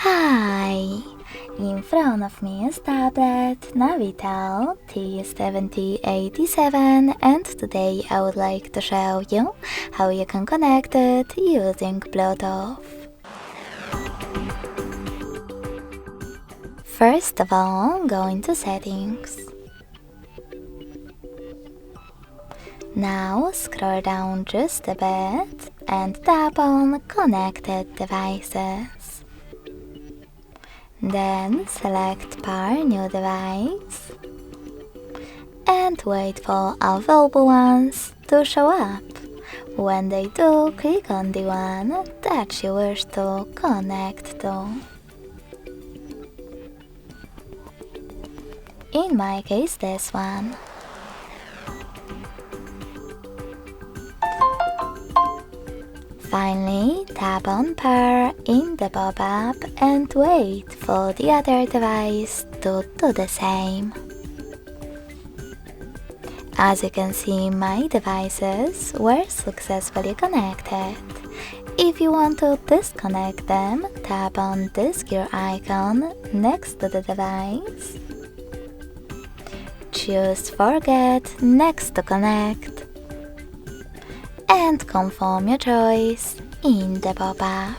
Hi! In front of me is Tablet Navitel T787 and today I would like to show you how you can connect it using Bluetooth. First of all, go into Settings. Now scroll down just a bit and tap on Connected Devices. Then select Pair New Device and wait for available ones to show up. When they do, click on the one that you wish to connect to. In my case, this one. Finally, tap on Pair in the pop-up and wait for the other device to do the same. As you can see, my devices were successfully connected. If you want to disconnect them, tap on this gear icon next to the device. Choose Forget next to Connect and confirm your choice in the pop-up.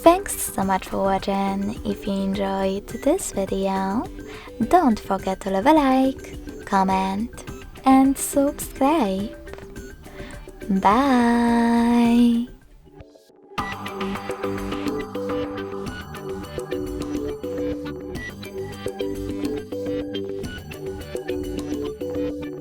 Thanks so much for watching. If you enjoyed this video, don't forget to leave a like, comment and subscribe. Bye!